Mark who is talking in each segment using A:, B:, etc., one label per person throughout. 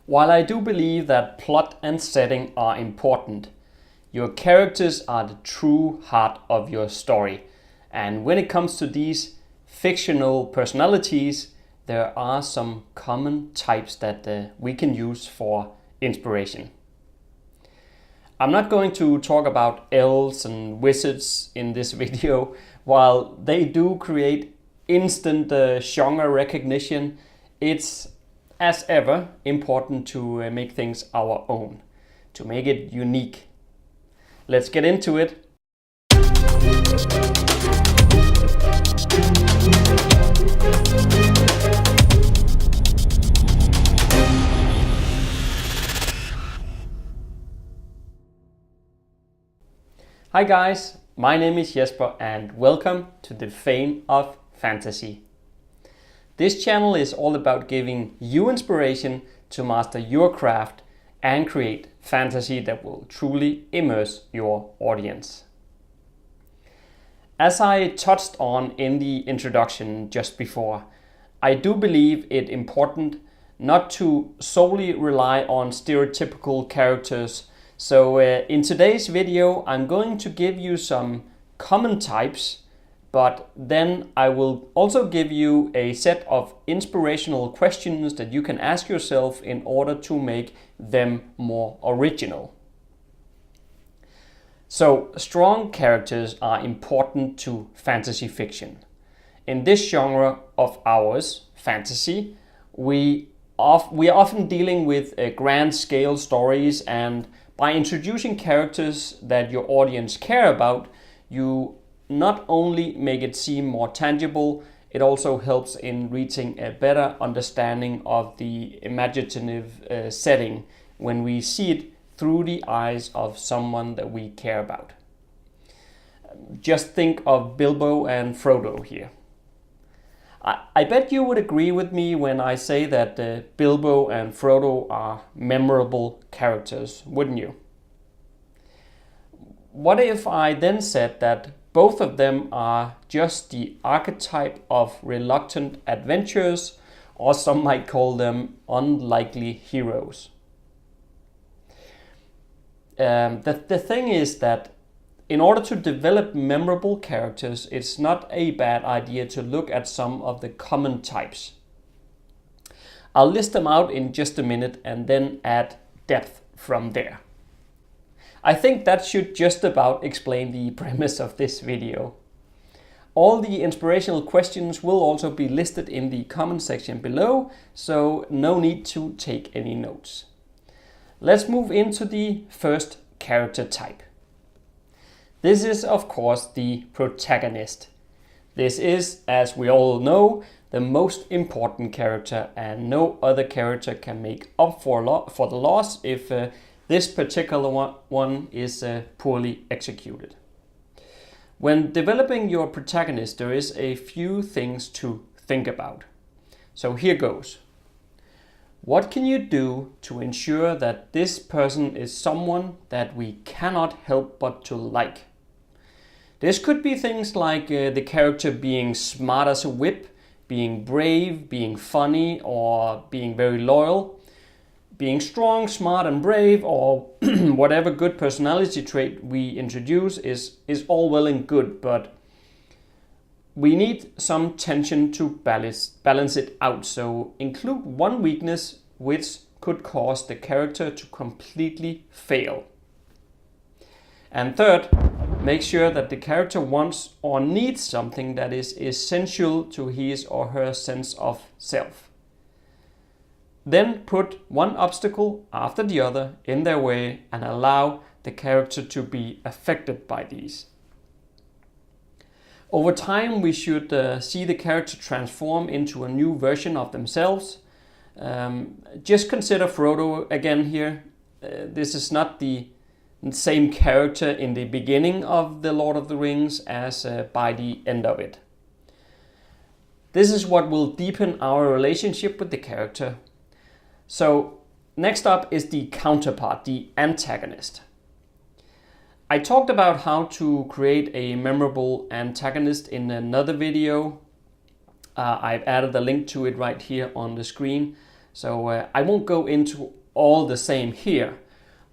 A: While I do believe that plot and setting are important, your characters are the true heart of your story. And when it comes to these fictional personalities, there are some common types that we can use for inspiration. I'm not going to talk about elves and wizards in this video. While they do create instant genre recognition, it's as ever important to make things our own, to make it unique. Let's get into it. Hi guys, my name is Jesper and welcome to the Fane of Fantasy. This channel is all about giving you inspiration to master your craft and create fantasy that will truly immerse your audience. As I touched on in the introduction just before, I do believe it important not to solely rely on stereotypical characters. So in today's video, I'm going to give you some common types, but then I will also give you a set of inspirational questions that you can ask yourself in order to make them more original. So, strong characters are important to fantasy fiction. In this genre of ours, fantasy, we are often dealing with grand scale stories, and by introducing characters that your audience care about, you not only make it seem more tangible, it also helps in reaching a better understanding of the imaginative setting when we see it through the eyes of someone that we care about. Just think of Bilbo and Frodo here. I bet you would agree with me when I say that Bilbo and Frodo are memorable characters, wouldn't you? What if I then said that both of them are just the archetype of reluctant adventurers, or some might call them unlikely heroes? The thing is that in order to develop memorable characters, it's not a bad idea to look at some of the common types. I'll list them out in just a minute and then add depth from there. I think that should just about explain the premise of this video. All the inspirational questions will also be listed in the comment section below, so no need to take any notes. Let's move into the first character type. This is, of course, the protagonist. This is, as we all know, the most important character, and no other character can make up for the loss if this particular one is poorly executed. When developing your protagonist, there is a few things to think about. So here goes. What can you do to ensure that this person is someone that we cannot help but to like? This could be things like the character being smart as a whip, being brave, being funny, or being very loyal. Being strong, smart and brave, or whatever good personality trait we introduce is all well and good, but we need some tension to balance it out. So include one weakness which could cause the character to completely fail. And third, make sure that the character wants or needs something that is essential to his or her sense of self. Then put one obstacle after the other in their way and allow the character to be affected by these. Over time, we should see the character transform into a new version of themselves. Just consider Frodo again here. This is not the same character in the beginning of The Lord of the Rings as by the end of it. This is what will deepen our relationship with the character. So next up is the counterpart, the antagonist. I talked about how to create a memorable antagonist in another video. I've added a link to it right here on the screen. So I won't go into all the same here,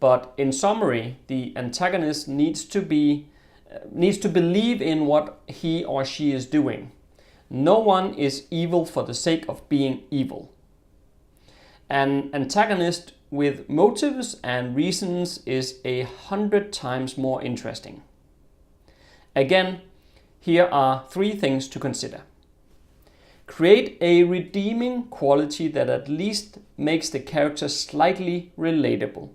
A: but in summary, the antagonist needs to believe in what he or she is doing. No one is evil for the sake of being evil. An antagonist with motives and reasons is 100 times more interesting. Again, here are 3 things to consider. Create a redeeming quality that at least makes the character slightly relatable.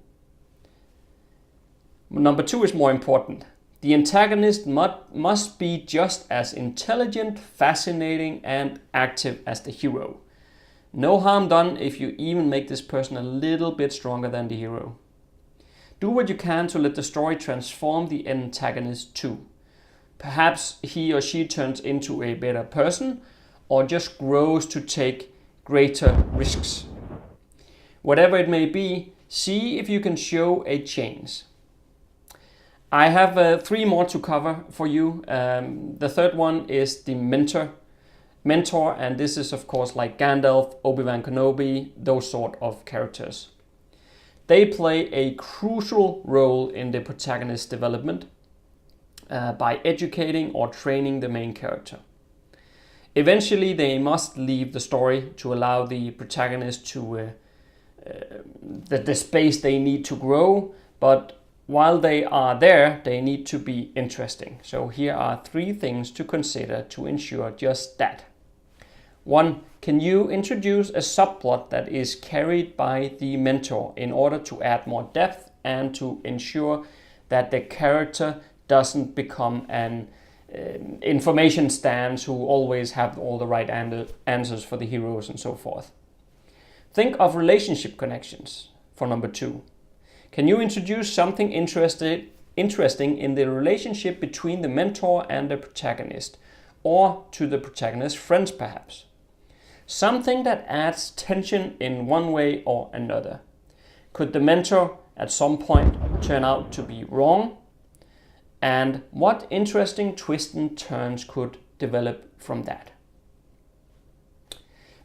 A: Number 2 is more important. The antagonist must be just as intelligent, fascinating, and active as the hero. No harm done if you even make this person a little bit stronger than the hero. Do what you can to let the story transform the antagonist too. Perhaps he or she turns into a better person, or just grows to take greater risks. Whatever it may be, see if you can show a change. I have 3 more to cover for you. The third one is the mentor, and this is of course like Gandalf, Obi-Wan Kenobi, those sort of characters. They play a crucial role in the protagonist's development by educating or training the main character. Eventually, they must leave the story to allow the protagonist to the space they need to grow, but while they are there, they need to be interesting. So here are 3 things to consider to ensure just that. 1. Can you introduce a subplot that is carried by the mentor in order to add more depth and to ensure that the character doesn't become an information stands who always have all the right answers for the heroes and so forth. Think of relationship connections for number 2. Can you introduce something interesting in the relationship between the mentor and the protagonist, or to the protagonist's friends perhaps? Something that adds tension in one way or another. Could the mentor at some point turn out to be wrong? And what interesting twists and turns could develop from that?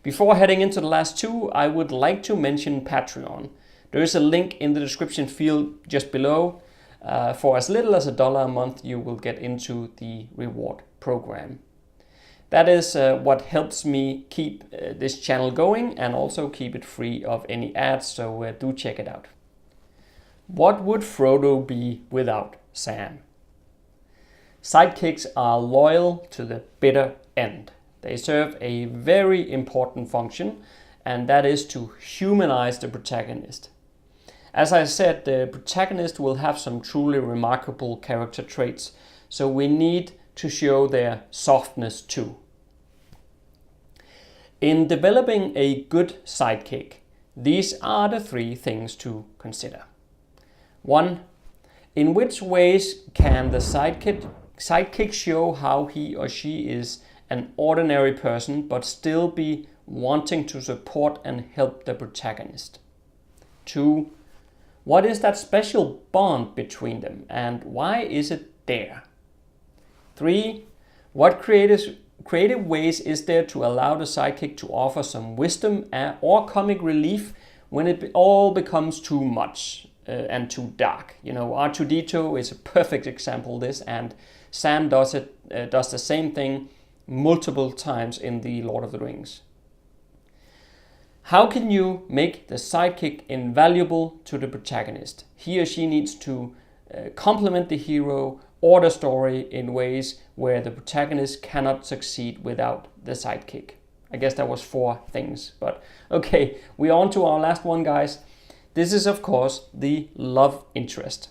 A: Before heading into the last 2, I would like to mention Patreon. There is a link in the description field just below. For as little as $1 a month, you will get into the reward program. That is what helps me keep this channel going and also keep it free of any ads, so do check it out. What would Frodo be without Sam? Sidekicks are loyal to the bitter end. They serve a very important function, and that is to humanize the protagonist. As I said, the protagonist will have some truly remarkable character traits, so we need to show their softness too. In developing a good sidekick, these are the 3 things to consider. 1. In which ways can the sidekick show how he or she is an ordinary person but still be wanting to support and help the protagonist? 2. What is that special bond between them and why is it there? 3. What creative ways is there to allow the sidekick to offer some wisdom or comic relief when it all becomes too much and too dark? You know, R2-D2 is a perfect example of this, and Sam does the same thing multiple times in the Lord of the Rings. How can you make the sidekick invaluable to the protagonist? He or she needs to complement the hero or the story in ways where the protagonist cannot succeed without the sidekick. I guess that was 4 things, but okay, we're on to our last one, guys. This is of course the love interest.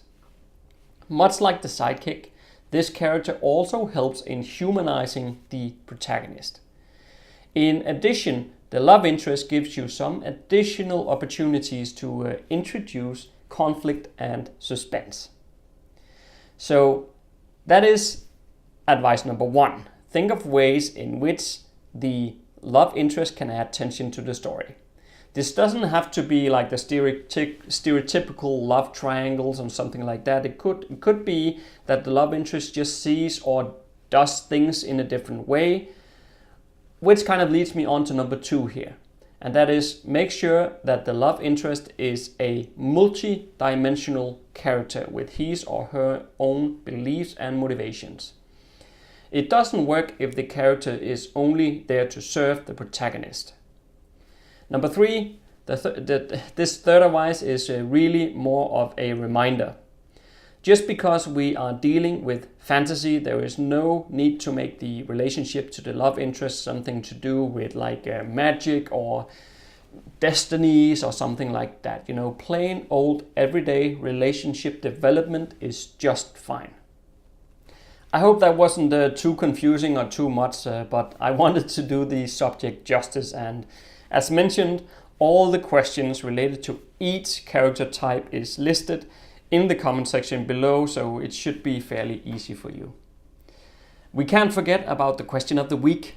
A: Much like the sidekick, this character also helps in humanizing the protagonist. In addition, the love interest gives you some additional opportunities to introduce conflict and suspense. So that is advice number 1. Think of ways in which the love interest can add tension to the story. This doesn't have to be like the stereotypical love triangles or something like that. It could be that the love interest just sees or does things in a different way, which kind of leads me on to number 2 here. And that is, make sure that the love interest is a multi-dimensional character with his or her own beliefs and motivations. It doesn't work if the character is only there to serve the protagonist. Number 3, this third advice is really more of a reminder. Just because we are dealing with fantasy, there is no need to make the relationship to the love interest something to do with like magic or destinies or something like that. You know, plain old everyday relationship development is just fine. I hope that wasn't too confusing or too much, but I wanted to do the subject justice, and as mentioned, all the questions related to each character type is listed in the comment section below, so it should be fairly easy for you. We can't forget about the question of the week.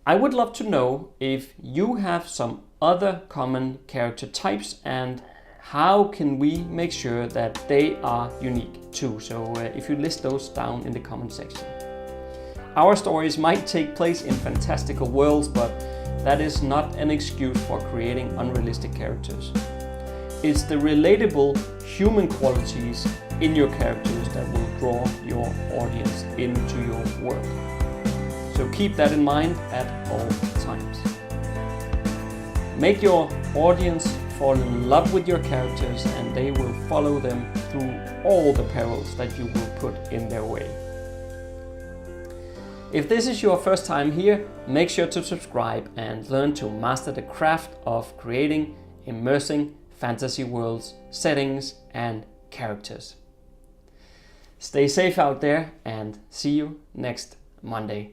A: I would love to know if you have some other common character types and how can we make sure that they are unique too. So if you list those down in the comment section. Our stories might take place in fantastical worlds, but that is not an excuse for creating unrealistic characters. It's the relatable human qualities in your characters that will draw your audience into your world. So keep that in mind at all times. Make your audience fall in love with your characters and they will follow them through all the perils that you will put in their way. If this is your first time here, make sure to subscribe and learn to master the craft of creating immersing fantasy worlds, settings, and characters. Stay safe out there and see you next Monday.